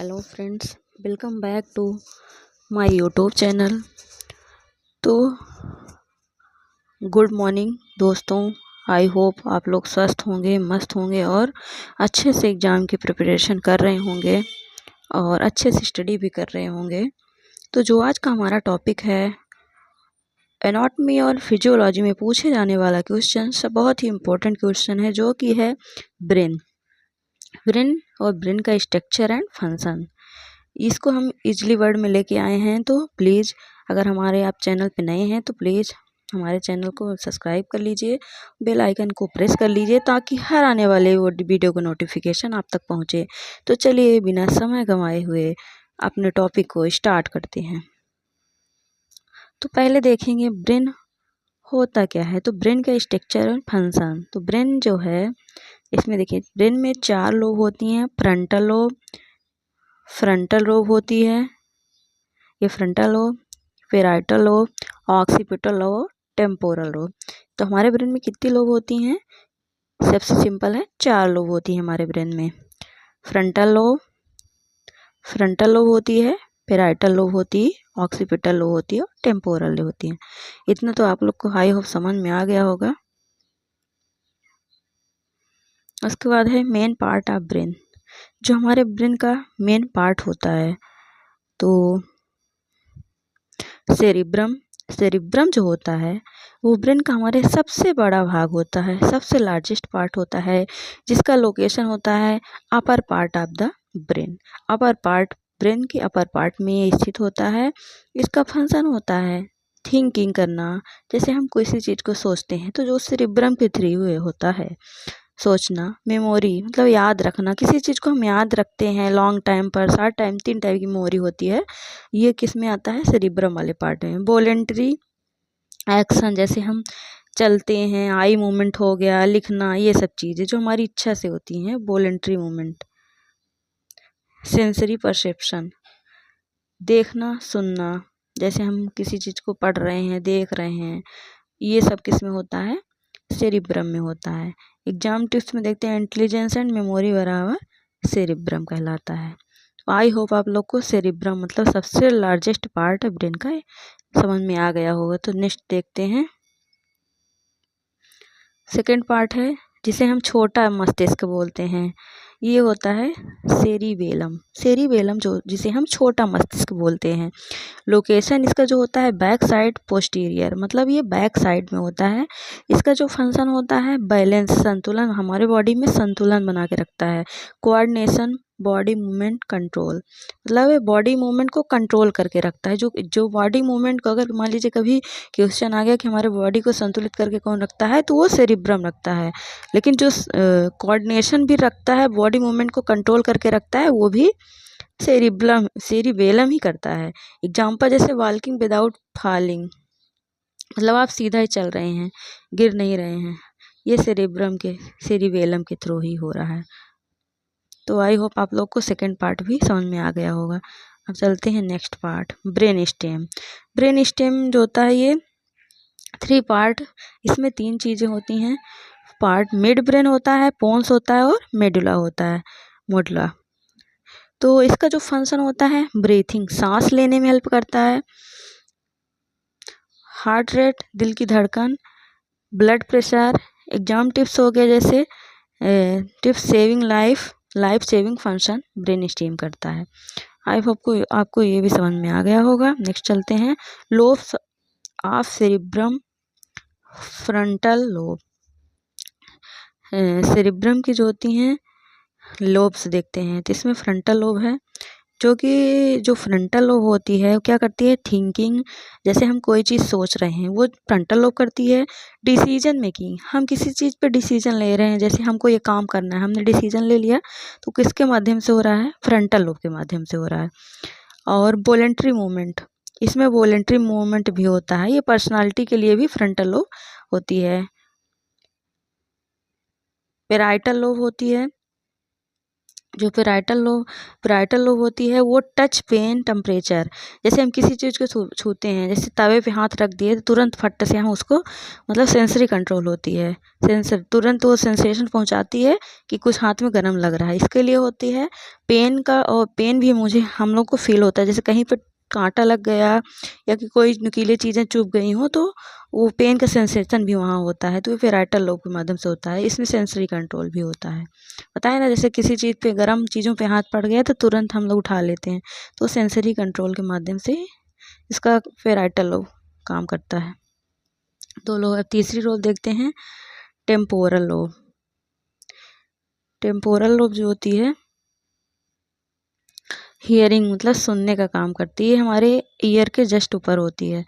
Hello friends, welcome back to my YouTube channel. तो good morning दोस्तों, I hope आप लोग स्वस्थ होंगे, मस्त होंगे और अच्छे से एग्ज़ाम की प्रिपरेशन कर रहे होंगे और अच्छे से स्टडी भी कर रहे होंगे। तो जो आज का हमारा टॉपिक है एनाटॉमी और फिजियोलॉजी में पूछे जाने वाला क्वेश्चन बहुत ही इम्पोर्टेंट क्वेश्चन है, जो कि है ब्रेन और ब्रेन का स्ट्रक्चर एंड फंक्शन। इसको हम इजली वर्ड में लेके आए हैं। तो प्लीज़ अगर हमारे आप चैनल पे नए हैं तो प्लीज़ हमारे चैनल को सब्सक्राइब कर लीजिए, बेल आइकन को प्रेस कर लीजिए ताकि हर आने वाले वो वीडियो का नोटिफिकेशन आप तक पहुंचे। तो चलिए बिना समय गंवाए हुए अपने टॉपिक को स्टार्ट करते हैं। तो पहले देखेंगे ब्रेन होता क्या है। तो ब्रेन का स्ट्रक्चर और फंक्शन। तो ब्रेन जो है, इसमें देखिए ब्रेन में 4 लोब होती हैं। फ्रंटल लोब होती है, ये frontal lobe, parietal lobe, occipital lobe, temporal lobe. तो हमारे ब्रेन में कितनी लोब होती हैं? सबसे सिंपल है, 4 लोब होती हैं हमारे ब्रेन में। फ्रंटल लोब होती है, पैराइटल लोब होती है, ऑक्सीपिटल लोब होती है और टेम्पोरल लोब होती है। इतना तो आप लोग को हाई होप समझ में आ गया होगा। उसके बाद है मेन पार्ट ऑफ ब्रेन, जो हमारे ब्रेन का मेन पार्ट होता है। तो सेरिब्रम जो होता है वो ब्रेन का हमारे सबसे बड़ा भाग होता है, सबसे लार्जेस्ट पार्ट होता है, जिसका लोकेशन होता है upper part of the brain. Brain के अपर पार्ट में ये स्थित होता है। इसका फंक्शन होता है थिंकिंग करना। जैसे हम किसी चीज़ को सोचते हैं तो जो सेरिब्रम के थ्रू होता है सोचना, मेमोरी मतलब याद रखना। किसी चीज़ को हम याद रखते हैं लॉन्ग टाइम पर, शॉर्ट टाइम, 3 टाइप की मेमोरी होती है। ये किस में आता है? सेरिब्रम वाले पार्ट में। वॉलेंटरी एक्शन, जैसे हम चलते हैं, आई मूवमेंट हो गया, लिखना, ये सब चीज़ें जो हमारी इच्छा से होती हैं, वॉलेंटरी मूवमेंट। सेंसरी परसेप्शन, देखना सुनना, जैसे हम किसी चीज़ को पढ़ रहे हैं, देख रहे हैं, ये सब किस में होता है? सेरिब्रम में होता है। एग्जाम टिप्स में देखते हैं इंटेलिजेंस एंड मेमोरी बराबर सेरिब्रम कहलाता है। तो आई होप आप लोग को सेरिब्रम मतलब सबसे लार्जेस्ट पार्ट है ब्रेन का समझ में आ गया होगा। तो नेक्स्ट देखते हैं, सेकेंड पार्ट है जिसे हम छोटा मस्तिष्क बोलते हैं। ये होता है सेरिबेलम जो जिसे हम छोटा मस्तिष्क बोलते हैं। लोकेशन इसका जो होता है बैक साइड पोस्टीरियर, मतलब ये बैक साइड में होता है। इसका जो फंक्शन होता है बैलेंस, संतुलन, हमारे बॉडी में संतुलन बना के रखता है। कोऑर्डिनेशन, बॉडी मूवमेंट कंट्रोल, मतलब ये बॉडी मूवमेंट को कंट्रोल करके रखता है। जो बॉडी मूवमेंट को, अगर मान लीजिए कभी क्वेश्चन आ गया कि हमारे बॉडी को संतुलित करके कौन रखता है, तो वो सेरिब्रम रखता है। लेकिन जो कोऑर्डिनेशन भी रखता है, बॉडी मूवमेंट को कंट्रोल करके रखता है, वो भी सेरिबेलम ही करता है। एग्जाम्पल जैसे वॉकिंग विदाउट फॉलिंग, मतलब आप सीधा ही चल रहे हैं, गिर नहीं रहे हैं, ये सेरिबेलम के थ्रू ही हो रहा है। तो आई होप आप लोग को सेकंड पार्ट भी समझ में आ गया होगा। अब चलते हैं नेक्स्ट पार्ट, ब्रेन स्टेम जो होता है ये 3 पार्ट, इसमें 3 चीज़ें होती हैं। पार्ट मिड ब्रेन होता है, पोन्स होता है और मेडुला होता है, मोडुला। तो इसका जो फंक्शन होता है ब्रीथिंग, सांस लेने में हेल्प करता है। हार्ट रेट, दिल की धड़कन, ब्लड प्रेशर। एग्जाम टिप्स हो गया जैसे tips saving life saving function brain stem करता है। आई होप आपको ये भी समझ में आ गया होगा। नेक्स्ट चलते हैं, lobes of cerebrum, frontal lobe. Cerebrum की जो होती हैं लोब्स देखते हैं, तो इसमें फ्रंटल लोब है, जो फ्रंटल लोब होती है वो क्या करती है? थिंकिंग, जैसे हम कोई चीज़ सोच रहे हैं वो फ्रंटल लोब करती है। डिसीजन मेकिंग, हम किसी चीज़ पे डिसीजन ले रहे हैं, जैसे हमको ये काम करना है, हमने डिसीजन ले लिया, तो किसके माध्यम से हो रहा है? फ्रंटल लोब के माध्यम से हो रहा है। और वॉलेंटरी मूवमेंट, इसमें वॉलेंटरी मूवमेंट भी होता है, ये पर्सनालिटी के लिए भी फ्रंटल लोब होती है। पैराइटल लोब होती है जो पैराइटल लोब होती है वो टच पेन टेम्परेचर, जैसे हम किसी चीज़ को छूते हैं, जैसे तवे पे हाथ रख दिए तो तुरंत फट से हम उसको मतलब सेंसरी कंट्रोल होती है, तुरंत वो सेंसेशन पहुंचाती है कि कुछ हाथ में गर्म लग रहा है, इसके लिए होती है। पेन का, और पेन भी हम लोग को फील होता है, जैसे कहीं पर कांटा लग गया या कि कोई नुकीली चीज़ें चुभ गई हों तो वो पेन का सेंसेशन भी वहाँ होता है, तो ये पैराइटल लोब के माध्यम से होता है। इसमें सेंसरी कंट्रोल भी होता है। बताया ना, जैसे किसी चीज़ पे गर्म चीज़ों पे हाथ पड़ गया तो तुरंत हम लोग उठा लेते हैं, तो सेंसरी कंट्रोल के माध्यम से इसका पैराइटल लोब काम करता है। तो लोग अब तीसरी लोब देखते हैं, टेम्पोरल लोब। टेम्पोरल लोब जो होती है हियरिंग मतलब सुनने का काम करती है, हमारे ईयर के जस्ट ऊपर होती है,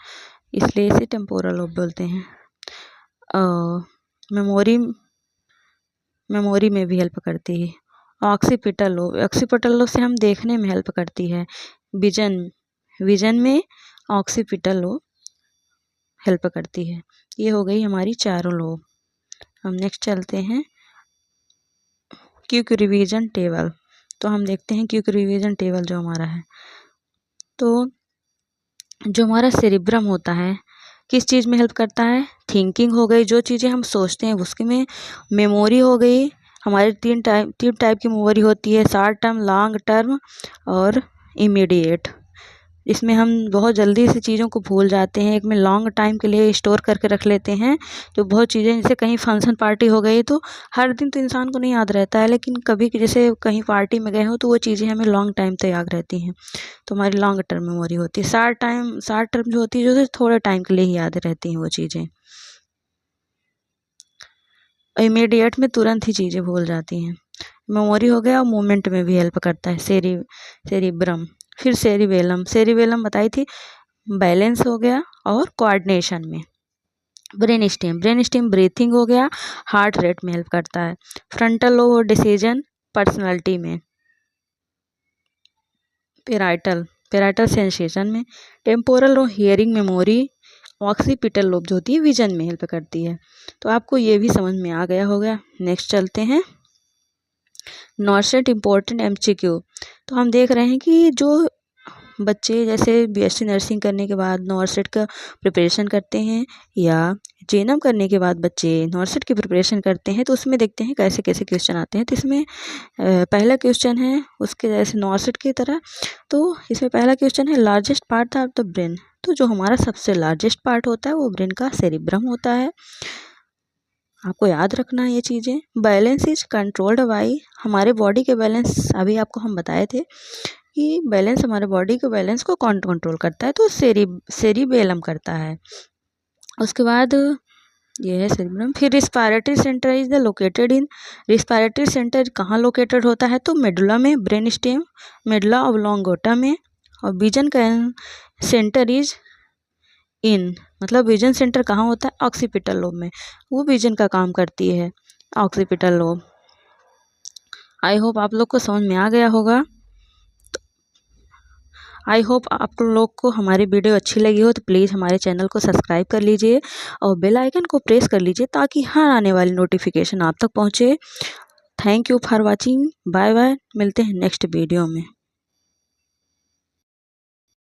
इसलिए इसे टेम्पोरल लोब बोलते हैं। मेमोरी में भी हेल्प करती है। ऑक्सीपिटल लोब से हम देखने में हेल्प करती है। विजन में ऑक्सीपिटल लोब हेल्प करती है। ये हो गई हमारी चारों लोब। हम नेक्स्ट चलते हैं क्विक रिवीजन टेबल। तो हम देखते हैं क्विक रिवीजन टेबल जो हमारा है, तो जो हमारा सेरिब्रम होता है किस चीज़ में हेल्प करता है, थिंकिंग हो गई, जो चीज़ें हम सोचते हैं उसके में। मेमोरी हो गई, हमारे तीन टाइप की मेमोरी होती है, शॉर्ट टर्म, लॉन्ग टर्म और इमीडिएट। इसमें हम बहुत जल्दी से चीज़ों को भूल जाते हैं, एक में लॉन्ग टाइम के लिए स्टोर करके रख लेते हैं, जो बहुत चीज़ें, जैसे कहीं फंक्शन पार्टी हो गई तो हर दिन तो इंसान को नहीं याद रहता है, लेकिन कभी जैसे कहीं पार्टी में गए हो तो वो चीज़ें हमें लॉन्ग टाइम तक याद रहती हैं, तो हमारी लॉन्ग टर्म मेमोरी होती है। शॉर्ट टर्म जो होती है, जो थोड़े टाइम के लिए ही याद रहती हैं वो चीज़ें। इमीडिएट में तुरंत ही चीज़ें भूल जाती हैं। मेमोरी हो गया, और मूवमेंट में भी हेल्प करता है सेरिब्रम। फिर सेरिबेलम बताई थी, बैलेंस हो गया और कोऑर्डिनेशन में। ब्रेन स्टेम ब्रीथिंग हो गया, हार्ट रेट में हेल्प करता है। फ्रंटल लोब डिसीजन पर्सनालिटी में। पेराइटल सेंसेशन में। Temporal lobe hearing memory. Occipital lobe जो होती है विजन में हेल्प करती है। तो आपको ये भी समझ में आ गया होगा। नेक्स्ट चलते हैं नॉर्सेट इम्पोर्टेंट MCQ। तो हम देख रहे हैं कि जो बच्चे जैसे BSc नर्सिंग करने के बाद नॉर्सेट का प्रिपरेशन करते हैं, या JNM करने के बाद बच्चे नॉर्सेट की प्रिपरेशन करते हैं, तो उसमें देखते हैं कैसे कैसे क्वेश्चन आते हैं। तो इसमें पहला क्वेश्चन है उसके जैसे नॉर्सेट की तरह, तो इसमें पहला क्वेश्चन है largest part of the brain. तो जो हमारा सबसे लार्जेस्ट पार्ट होता है वो ब्रेन का सेरिब्रम होता है, आपको याद रखना है ये चीज़ें। बैलेंस इज कंट्रोल्ड बाई, हमारे बॉडी के बैलेंस अभी आपको हम बताए थे कि बैलेंस हमारे बॉडी के बैलेंस को कौन कंट्रोल करता है, तो सेरिबेलम करता है। उसके बाद ये है सेरिब्रम। फिर respiratory centre is the located in, respiratory centre कहाँ लोकेटेड होता है, तो मेडुला में, ब्रेन स्टेम मेडुला ऑब्लोंगेटा में। और विजन का सेंटर इज इन, मतलब विजन सेंटर कहाँ होता है, ऑक्सीपिटल लोब में, वो विजन का काम करती है ऑक्सीपिटल लोब। आई होप आप लोग को समझ में आ गया होगा। आई होप आप लोग को हमारी वीडियो अच्छी लगी हो, तो प्लीज़ हमारे चैनल को सब्सक्राइब कर लीजिए और बेल आइकन को प्रेस कर लीजिए, ताकि हर आने वाली नोटिफिकेशन आप तक पहुँचे। Thank you for watching, bye bye, मिलते हैं नेक्स्ट वीडियो में।